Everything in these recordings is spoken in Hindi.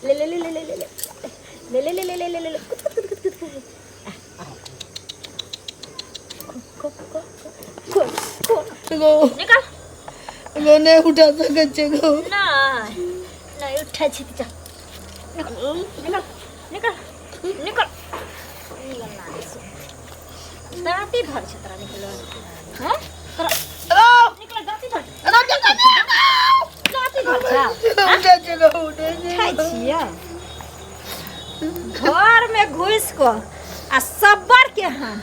ले ले ले ले ले ले ले ले ले ले ले ले ले निकल नहीं उठा सके गो नहीं उठा छी जा निकल निकल निकल दाती धर छतरा निकलो हैं निकल दाती धर दाती धर खाई छिया घर में घुस को आ सबर के हम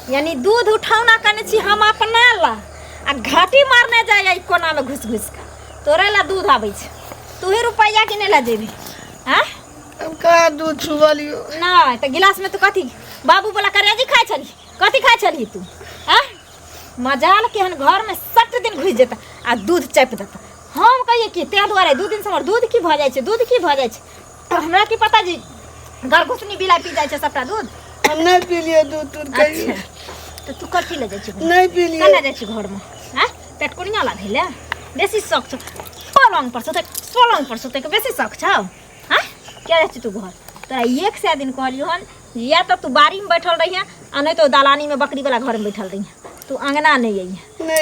यानी दूध उठावना कने छी हम अपना ला आ घाटी मारने जाय कोना में घुस घुस के तोरे ला दूध आबै छ तू ही रुपया किने ला देबी हैं अब का दूध छुवलियो ना त गिलास में तू कथी बाबू वाला करेजी खाय छली कथी खाय छली तू हैं मजाल केहन घर में 7 दिन घुस जेता आ दूध चाप देता हम कहिए कि ते दुआरे 2 दिन से हमर दूध की भ जाय छै दूध की भ जाय छै तो हमरा की पता जी घर घुसनी बिला पी जाय छै सबटा दूध हम नहीं पी लिए दूध तू कही अच्छा तो तू कथी ले जाय छी नहीं पी लिए कना जाय छी घर में हैं पेट कोनिया ला धैले बेसी शौक छ पलंग पर सोते के बेसी शौक छ हैं क्या जाय छी तू घर तोरा एक से दिन कहलियो हन या तो तू बारी में बैठल रहिए आ नहीं तो दालानी में बकरी वाला घर में बैठल रहिए तू अंगना नहीं आई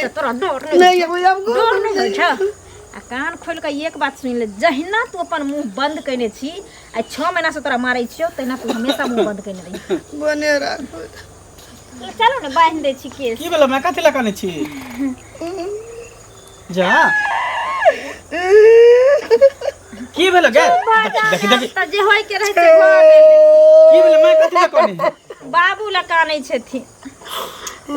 तो तोरा डर नहीं हमको डर नहीं होय छ आ कान खोल के एक बात सुन ले जहिना तू अपन मुंह बंद कइने छी आ 6 महीना से तोरा मारै छियो तहिना तू हमेशा मुंह बंद कइने रही बने राख चलो ने बांध दे छी केस की भेलो मैं कथि लगाने छी जा की भेलो गे देखि देखि त जे होय के रहै छै की भेलो मैं कथि लगाने बाबू लकानै छथि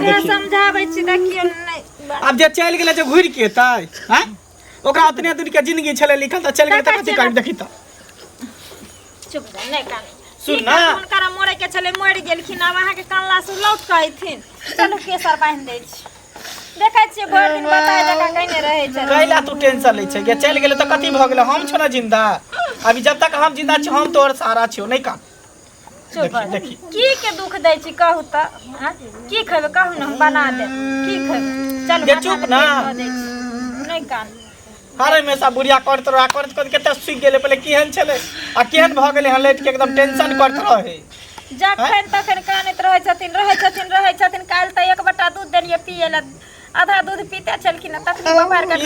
मैं समझाबै छी देखियो नै अब जे चल गेले जे घुर के तै हैं ओकरा उतने दूर के जिंदगी छले लिखल त चल गेले त कथि कर देखि त चुप रह नै कानै सुन ना हुनकरा मोरे के छले मोर गेलखिन अब अहाँ के कानला से लौट के अइथिन चलो केसर बांध दै छी देखै छी भर दिन बताय जका कइने रहै छै कैला तू टेंशन ले छै गे चल गेले त कथि भ गेले हम छ ना जिंदा अभी जब तक हम जिंदा छी हम तोर सहारा छियो नै का चुप देखि देखि की के दुख दै छी कहू त हां की खैबे कहू न हम बना दे की खैबे चल गे चुप ना नै कान अरे हमेशा बुढ़िया करत केते सुख गेले पहले केहन छले आ केहन भ गेले हन लेट के एकदम टेंशन करत रहे जखन तखन कानैत रहै छथिन काल त एक बटा दूध देलिए पिए ला आधा दूध पीते छलखिन तखनी बबार के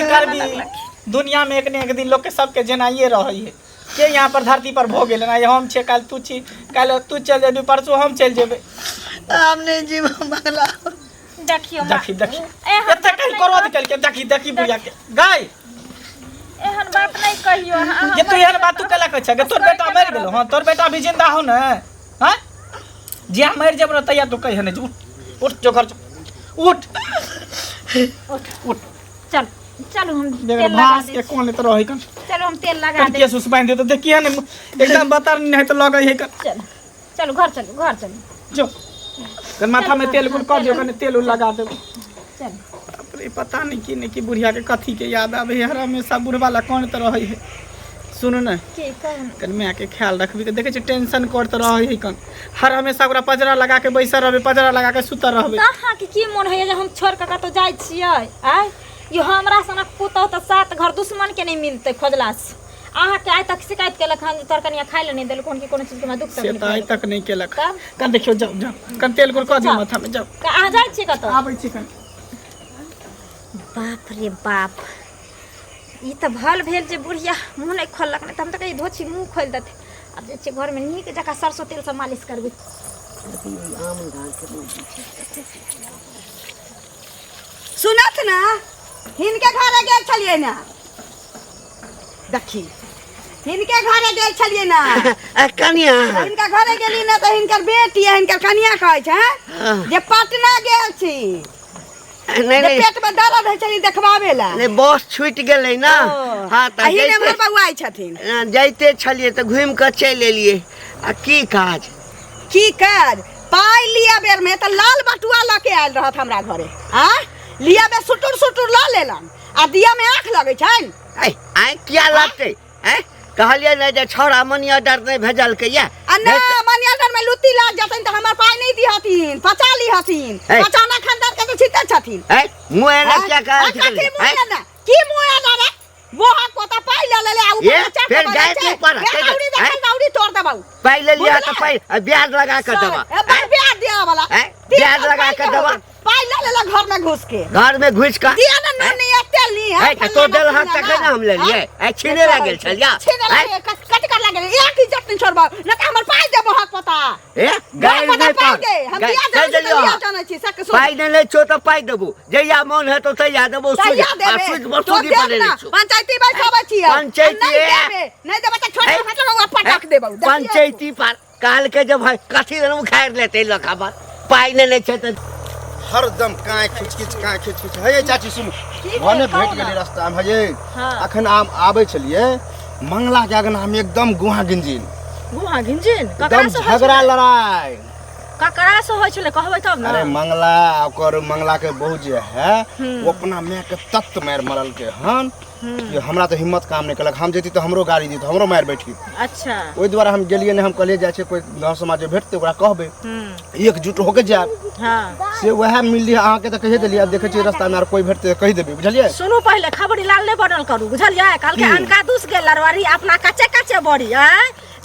दुनिया में एक ने एक दिन लोग के सबके जेनाइए रही है के यहाँ पर धरती पर भ गेले ना हम छे काल तू छी काल तू चल जेबे परसों हम चल जेबे हमने जीव बंगला देखियो देखि देखि एते कहीं करो निकल के देखि देखि बुढ़िया के गाय एहन बात नहीं कहियो ये तू एहन बात तू कला कह छ गे तोर बेटा मर गेलो हां तोर बेटा भी जिंदा हो ना हां जे मर जेब न तैया तू कह ने उठ जो घर उठ चल चलो हम तेल लगा दे के कोन त रही कन चलो हम तेल लगा दे के सुस बांध दे तो देखिए ने एकदम बता नहीं तो लगे है कन चल चलो घर चलो जो कन माथा में तेल कुल कर दियो कन तेल लगा दे चल अपने पता नहीं कि बुढ़िया के कथी के याद आवे हर हमेशा बुढ़वाला कौन त रही है सुनो ना के कन मैं के ख्याल रखबी के देखे छ टेंशन करत रही है कन हर हमेशा ओकरा पजरा लगा के बैसल रहबे पजरा लगा के सुत रहबे कहां की मन है जे हम छोड़ के कतो जाय छियै आय यो हमरा सनक पुतौ त 7 घर दुश्मन के नहीं मिलते खोजला से आहा के आइ तक शिकायत केलक हन तोर कनिया खाइ ले नहीं देल कोन की कोनो चीज के दुख से त आइ तक नहीं केलक कन देखियो जाओ कन तेल गुड़ क दियो माथा में जाओ आ जाय छी कतो आबै छी कन बाप रे बाप ई त भल भेल जे बुढ़िया मुंह नहीं खोलक नहीं त हम त कहि धोछी मुंह खोल देते अब जे छै घर में नीक जका सरसों तेल से मालिश करबी सुनत ना हिनके घरे गेल छलिए ना देखी हिनके घरे गेल छलिए ना कनिया हिनका घरे गेली ना तो हिनकर बेटी है हिनकर कनिया कहै छै जे पटना गेल छी नहीं नहीं पेट में दर्द है चली देखबावे ला नहीं बस छूट गेलै ना हां त अही ने हमर बउआ छथिन जाइते छलिए त घुम के चल एलिए आ की काज पाई लिया बेर में त लाल बटुआ लके आयल रहत हमरा घरे हां लिया बे सुटुर ल लेलन आ दिया में आंख लगै छन आई क्या लगते हैं कहलिए ना जे छोरा मनी ऑर्डर नहीं भेजल के या आ अन्ना मनियाडर में लुत्ती लाग जातन त हमर पाई नहीं दी हथिन, पचा ली हथिन। ए। पचाना खानदार के तो छिते छथिन। है मुए ना क्या कर कथी मुया ना? की मुया ना रे? वो हक कोता पाई ले ले आ ये, ऊपर फिर गए नहीं पर, दौड़ी दे दौड़ी तोड़ दबाऊ। पहले लिया तो पहले ब्याज लगा कर दवा ब्याज दिया वाला। है ब्याज लगा कर दवा पाई ले घर में घुस के। घर में घुस का दिया ना नोनी तेल ली है तो दिल हाथ तक ना हम ले लिए है छीने लागल चल जा छीने लागे कट कर लागे एक इज्जत नहीं छोड़बा न त हमर पाई देबो हक पता। ए गाय नहीं पाई दे हम दिया जाने छी सक सो पाई नहीं ले छो तो पाई देबो जइया मन है तो तैया देबो सुज वर्षों की बने ले छो पंचायती बैठाबे छी पंचायती नहीं देबे त छोट छोट पटक देबो। पंचायती पर काल के जब कथी रनु खाएर लेते लखा पर पाई नहीं छे तो हरदम काय खिच हे चाची सुन भने भेट गेली रास्ता में हे अखन आम आबै छलिए मंगला के आगन हम एकदम गुहा गिंजिन एकदम झगड़ा लड़ाई ककरा से होय छले कहबै तब ना। अरे मंगला के बहू जे है वो अपना मैं के तत्त मार मरल के हन कि हमरा तो हिम्मत काम नहीं कलक। हम जेती तो हमरो गाड़ी दी तो हमरो मार बैठी। अच्छा ओइ द्वारा हम गेलिए ने हम कहलिए जाय छे कोई गांव समाज में भेटते ओकरा कहबे एकजुट होके जाब। हां से वह मिलली अहाँ के तो कहे देलिए अब देखे छी रास्ता में कोई भेटते कह देबे बुझलिए। सुनू पहले खबरी लाल ने बनल करू बुझलिए। काल के अनका दुस गेल लड़वारी अपना कच्चे कच्चे बड़ी है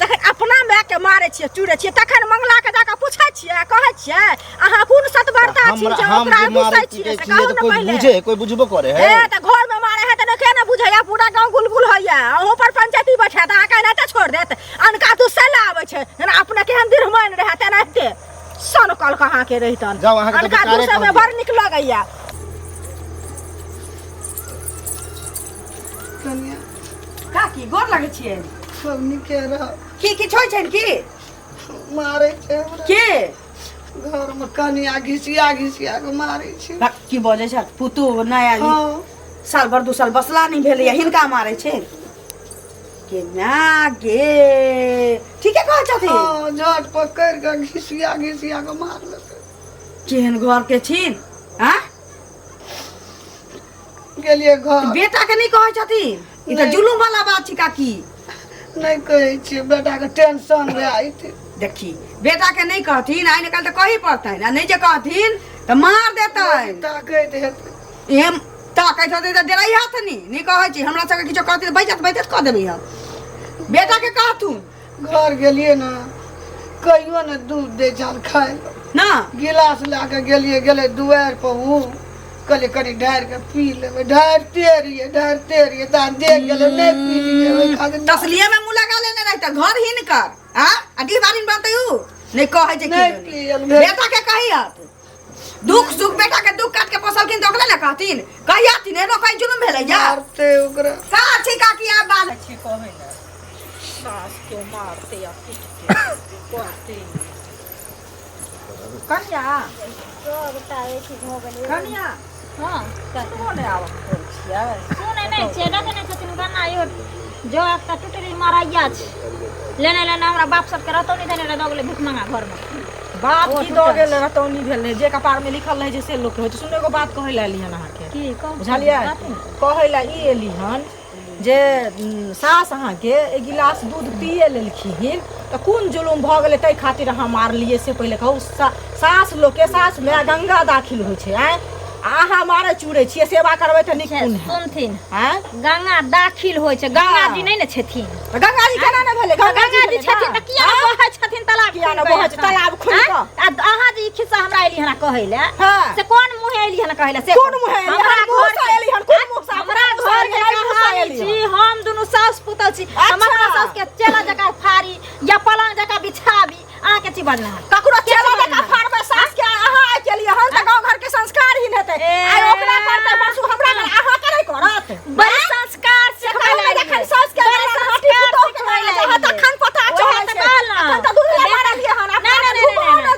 तखन अपना माय के मारे छिए चूड़े छिए तखन मंगला के जाके पूछै छिए कहै छिए अहाँ कोन सतबरता छी जे ओकरा बुझै छिए से कहू न पहले बुझे कोई बुझबो करे है ए त घर में मारे है त देखे न बुझैया पूरा गांव गुलगुल होइया ओहो पर पंचायती बैठा त आका न त छोड़ देत अनका दुस से लाबै छै न अपने के हम दिरमन रहै त नहते सन कल कहां के रहितन जाओ अहाँ के अनका दुस में बड़ निक लगैया। कनिया का की गोर लागे छिए सब निके रह की छोय छन की मारे छै हमरा के घर में कनिया घिसिया के मारे छै। की बोले छ पुतू नया हाँ साल भर 2 साल बसला नहीं भेले हिनका मारे छै के ना गे ठीक है कह छथि हाँ झट पकड़ के घिसिया के मार लेते। केहन घर के छिन हां गेलिए घर बेटा के नहीं कह छथि ई त जुलुम वाला बात छी काकी। नहीं कहे छी बेटा के टेंशन रहे आइते देखी बेटा के नहीं कहथिन आइ निकाल त कही पड़तैन आ नहीं जे कहथिन त मार देतैन ताकत हेतै एम ताकत होतै त देरै हाथ नहीं कहै छी हमरा सबके किछो कहथिन त बैजत क देबै हम बेटा के कहथुन घर गेलिए ना कहियो ने दूध दे जाल खाए ना गिलास लाके गेले दुआर पर हूँ कहले कनी ढार के पी लेबे ढारते रहिए ता देख गेले नहीं पी लिए ओइ खातिर तसलिए में मुंह लगा लेने रहता घर हिनकर आ अगली बार इन बतायू नहीं कहै छै नहीं कि पियल बेटा के कहियत दुख सुख बेटा के दुख काट के पोसलखिन त ओकरा ना कहथिन कहियथिन एनो कहीं जुलुम भेलै जा मारते ओकरा का छी काकी आब बाल छी कहै ना सास के मारते या कहते कन्या कन्या हां कोने आवत छियै सुनै नै छै देखने छथिन गाना यो जो एकटा टुटरी मारैया छै लेने हमरा बाप सब के रहतो नै देने रे दगले भिख मांगा घर में बात की दो गेल रहतौनी भेल जे कपार में लिखल रहे जे से लोग के होय सुने एगो बात कहै ला एलिहन अहाँ के की कह बुझलियै कहै ला ई एलिहन जे सास अहाँ के एक गिलास दूध पिए लेलखिन त कोन जुलुम भ गेलै तै खातिर अहाँ मारलिए से पहिले कहू सास लोग के सास में गंगा दाखिल होय छै हैं आहा मारे चूड़े छिए सेवा करबै त निक कोन सुनथिन हैं गंगा दाखिल होय छै गंगा जी नै ने छथिन गंगा जी केना ने भेलै गंगा जी छथिन त किया बहै छथिन तालाब किया न बहै छै तालाब खुल क अहाँ जी खिस्सा हमरा एली हना कहै ले हां से कोन मुहे एली हना कहै ले से कोन मुहे हमरा घर से एली हन कोन मुह से हमरा घर के कहानी छी हम दुनु सास पुतल छी हमरा सास के चेला जका फाड़ी या पलंग जका बिछाबी अहाँ के ची बजना ककरो चेला जका फाड़बे सास के अहाँ आइ के लिए हम त गांव घर के संस्कार ही नेते आइ ओकरा करते परसु हमरा अहाँ करे करत बड़ी संस्कार से कहले देखन सास के हटी पुतो के जहाँ तक खान पता चढ़े छै अखन त दूध मारा लिए हन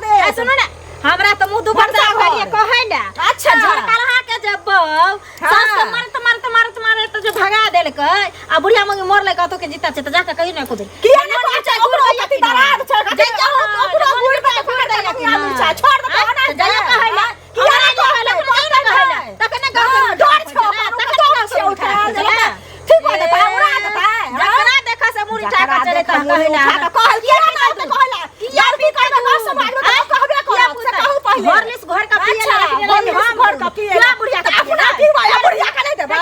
नहीं सुनो ना हमरा तो मुंह दुबर दा भलिए कहै ले अच्छा झड़कलहा के जब सास के मारत तो जो भगा देलकै आ बुढ़िया मगे मरलै कहतो के जीता छै त जाके कहि न खुद किया न कहै छै ओकरो कति दराद छै जे ओकरो गुड़ पे फाड़ दे के मिर्चा छोड़ दे ना जया कहै ले किया न कहै ले कहै ले तखने घर डर छौ तखने से उठा दे ठीक हो जाता उड़ा देता जकरा देखा से मुड़ी टाका चले त कहै ले कहल किया न कहल अच्छा हम घर का पिए ना बुढ़िया का अपना पीवा या बुढ़िया का नहीं देबा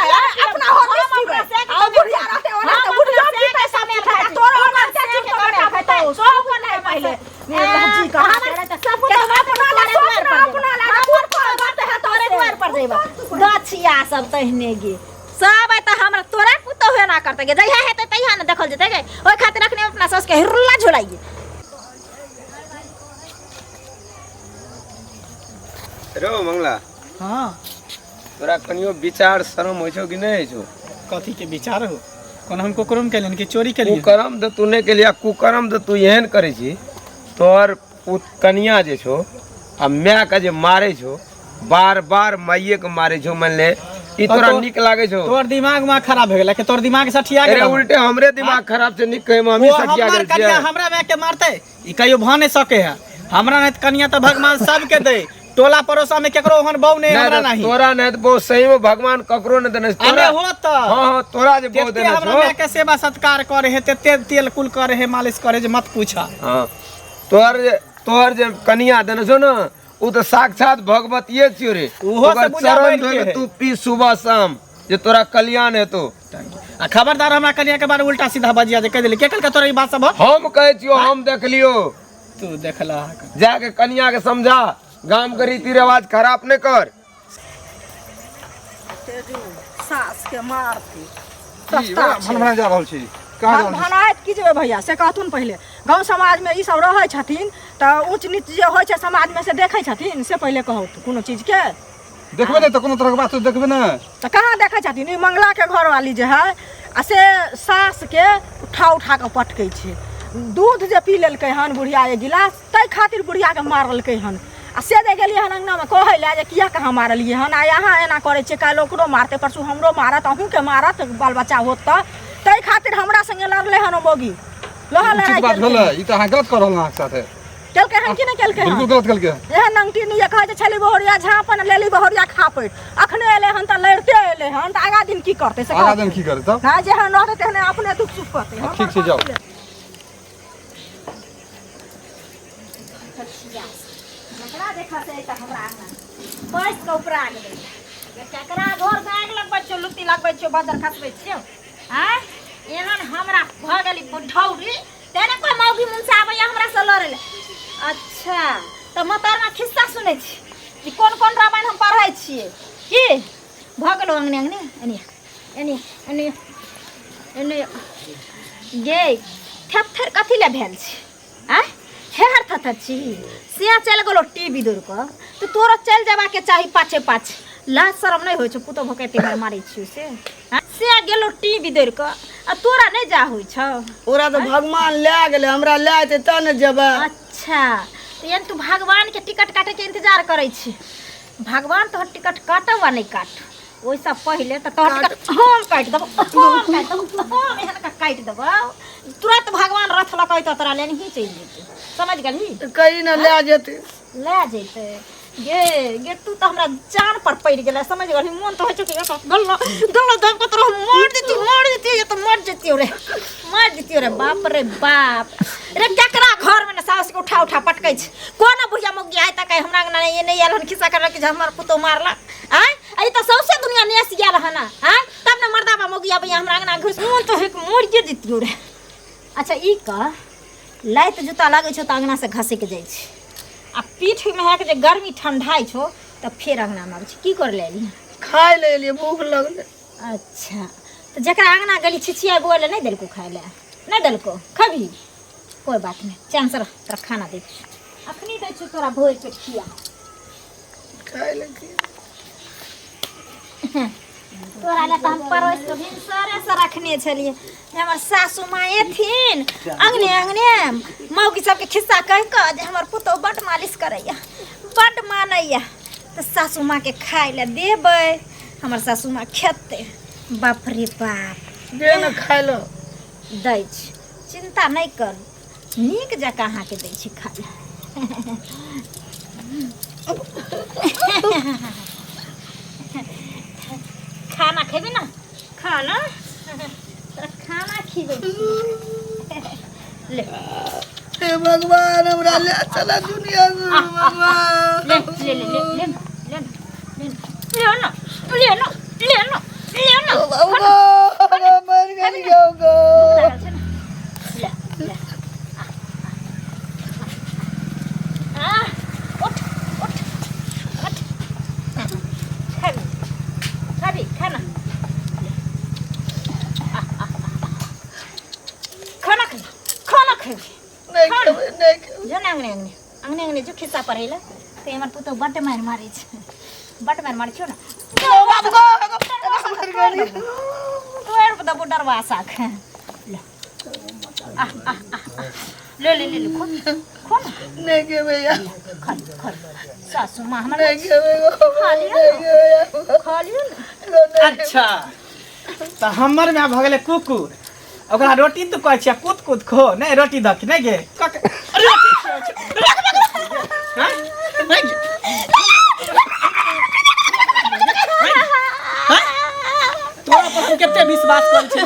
अपना हो पीवे आ बुढ़िया रहते ओना तो बुढ़िया की पैसा में खाता तोर ओना से चुप कर खाता सो को नहीं पहले जी का सब अपना लगा बात है तोरे द्वार पर जेबा गछिया सब तहने गे सब त हमरा तोरा पुतो होए ना करते गे जइहा हेते तइहा न देखल जते गे ओइ खातिर रखने अपना सस के हिरला झोलाइए। रो मंगला हाँ तोरा कनियो विचार शर्म होइ छौ कि नहीं होइ छौ? कथी के विचार हो कौन हमको कुकरम केलन कि चोरी के लिए कुकर्म तो तूने के लिए कुकर्म तो तू एहन करे छी तोर कनिया जे छो आ माय का जे मारे छो बार बार माइये के मारे छो मान ले ई तोरा निक लागे छो? तोर दिमाग में खराब हो गेला कि तोर दिमाग सठिया अरे गेला उल्टे हमरे दिमाग खराब से निक कहे में हम ही सठिया हमर गेल कन्या छियै। हमरा में के मारते ई कहियो भ नहीं सके है हमरा नहीं कन्या तो भगवान सब के दे टोला पड़ोसा में केकरो ओहन बहु नहीं हमरा नहीं तोरा नहीं तो बहुत सही में भगवान ककरो नहीं देने अरे तोरा हो त हां तोरा जे बहुत देखते देने हमरा छो में के सेवा सत्कार करे है ते तेल कुल करे है मालिश करे जे मत पूछा। हां तोर जे कनिया देने छो ना उ तो साक्षात भगवतीये छियो रे उहो से बुझा चरण बैठ धोके के तू पी सुबह शाम जे तोरा कल्याण हेतो। आ खबरदार हमरा कन्या के बारे उल्टा सीधा बजिया जे कह देली के कल के तोरा ई बात सब हम कहे छियो हम देख लियो तू देखला जाके कन्या के समझा गांव के रीति रिवाज खराब नहीं कर। सास के मारती भनभना जा रहल छी कहाँ जा रहल छी? भनाइत की जेबे भैया से कहथुन पहले गांव समाज में ई सब रहै छथिन त ऊंच नीच जे होइ छै समाज में से देखै छथिन से पहले कहू कोनो चीज के देखबे नहीं तो कोनो तरह के बात तो देखबे ना त कहाँ देखै छथिन ई मंगला के घर वाली जे है आ से सास के उठा के पटकै छै दूध जे पी लेलकै हन बुढ़िया एक गिलास तै खातिर बुढ़िया के मारलकै हन आ से दे गेलिए हन अंगना में कहै ले जे किया कहाँ मारलिए हन आ यहाँ एना करे छै काल ओकरो मारते परसू हमरो मारत अहूँ के मारत बाल बच्चा होत त तै खातिर हमरा संगे लड़ले हन मोगी लहा लड़ाई उचित बात भेलै ई तो अहाँ गलत कर रहल अहाँ साथे केलकै हन कि नहीं केलकै बिल्कुल हन गलत केलकै एहन नंगटी नहीं कहै छै छली बहरिया झापन लेली बहरिया खापैट अखने एले हन त लड़ते एले हन त आगा दिन की करते से आगा दिन की करे तब हां जे हन रहते तेहने अपने दुख सुख करते ठीक छै जाओ हमरा देखा से त हमरा बस के उपरा गेलै केकरा घर से आग लगबै छौ लुत्ती लगबै छौ बाजार खसबै छियो हैं एहन हमरा भ गेली बुढ़ौरी तेने कोई मौगी मुंह से आबै हमरा से लड़े ले। अच्छा त मोतर में खिस्सा सुनै छी कि कोन कोन रामायण हम पढ़ै छियै की भ गेलो अंगने अंगने एनी एनी एनी एनी गे थेथर कथी ले भेल छी हैं हेहर थथर छी से चल गेलो टीवी दूर क तो तोरा चल जाबा के चाही पाछे पाछे लाज शरम नहीं होइ छ पुतो भकेते मार मारै छियो से से गेलो टीवी दूर क आ तोरा नहीं जा होइ छ। ओरा तो भगवान ले गेले हमरा ले आते त न जेबा अच्छा तो यानी तू भगवान के टिकट काटे के इंतजार करै छी भगवान तो टिकट काटो वा नहीं काट ओइसा पहले तो तोहर टिकट हम काट देबो हम एहन का काट देबो तुरंत भगवान रथ लकै तो तोरा लेनी ही चल जेते समझ गेली कहीं न ले जेते ले जेते गे गे तू तो हमरा जान पर पड़ गेला समझ गेली मन तो होइ छ कि गल्ला गल्ला दम को तोरा मार देती ये तो मर जेती रे बाप रे बाप रे केकरा घर में न सास के उठा पटकै छ कोना बुढ़िया मौगी आइ तक हमरा अंगना ये नहीं आयल हन खिस्सा कर कि हमर पुतो मारला आय आई तो सौसे दुनिया नेस गेल हन आय तब न मर्दाबा मौगी आबै हमरा अंगना घुस मन तो एक मर जेती रे। अच्छा ई का लाइत जूता लागै छ त अंगना से घसे के जाइ छै आ पीठ में है के जे गर्मी ठंडाई छो त फिर अंगना में आबै छै की कर लेली खाए ले लिए भूख लगले। अच्छा तो जकरा अंगना गली छिछिया बोले नहीं देलको खाए ले नहीं देलको खबी कोई बात नहीं चैन से रह तोरा खाना दे अखनी दै छी तोरा भोर पेट खिया खाए ले तोरा ले त हम परोस के भिनसरे से रखने छलिए जे हमर सासू माँ एथिन अंगने अंगने मौगी सबके खिस्सा कह के जे हमर पुतौ बड मालिश करैया बड मानैया तो सासू माँ के खाए ले देबै हमर सासू माँ खेते बाप रे बाप दे न खाए लो दै छी चिंता नहीं कर नीक जकाँ अहाँके दै छी खाए खाना खेबी ना खाना तोरा खाना खिबै ले हे भगवान हमरा ले चला दुनिया से भगवान ले ले ले ले ले ना, ले ना, ले ना, ले ना, ले ना, ले ना। बाबा मर गई होगा ले ले उठ उठ उठ खाबी खाना खाना खाई खाना खाई नहीं खावे नहीं खावे जो अंगने अंगने जो खिस्सा परेला तो एमर पुतो बट मार मारे छ बट मार मार छो ना बाबा मर गई तो यार पता बुडर वासा ख ले ले ले ले खो खो ना नहीं के भैया खा खा सासू मां हमर नहीं के खा लियो खा लियो ना अच्छा तो हमर में भगले कुकुर ओकरा रोटी तो कहै छियै कूद कूद खो नहीं रोटी दख नहीं गे तोरा पर हम केते विश्वास करै छियै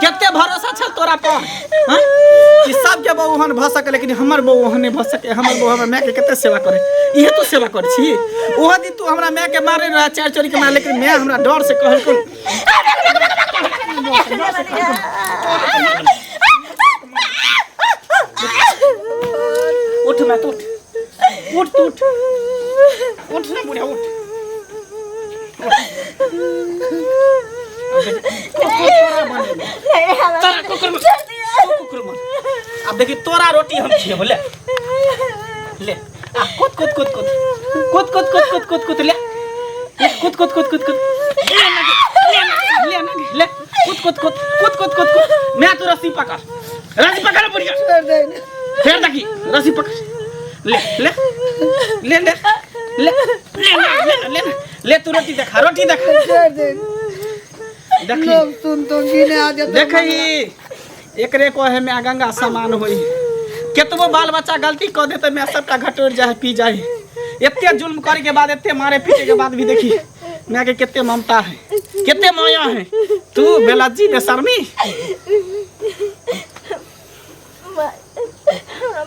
केते भरोसा छ तोरा पर हां कि सब के बहू हन भ सके लेकिन हमर बहू हन नहीं भ सके हमर बहू हमर माय के केते सेवा करे इहे तो सेवा कर छी ओह दिन तू हमरा माय के मारे रहा चार चोरी के मार लेकिन मैं हमरा डर से कहल को उठ मैं तो उठ उठ उठ ना बुढ़िया उठ अब देखिए तोरा रोटी हम छिए बोले ले आ कूद कूद कूद कूद कूद कूद कूद कूद कूद कूद ले कूद कूद कूद कूद कूद ले ना ले कूद कूद कूद कूद कूद कूद कूद मैं तो रस्सी पकड़ बुढ़िया छोड़ देना फिर देखी रस्सी पकड़ ले ले ले ले ले ले ले ले तू रोटी देखा छोड़ देना देखी लोग सुन तो गिने आ जाते देखी एकरे को है मैं गंगा समान होई केतबो बाल बच्चा गलती कर दे तो मैं सबटा घटोर जाए पी जाए एते जुल्म करे के बाद एते मारे पीटे के बाद भी देखी मैं के केते ममता है केते माया है तू बेलाजी बेशर्मी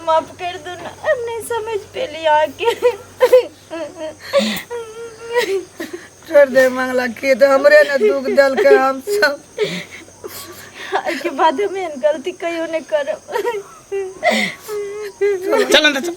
माफ कर दो ना नहीं समझ पे लिया के छोड़ दे मंगला के तो हमरे ने दुख दल के हम सब के बाद में गलती कहियो ने करब चल अंदर चल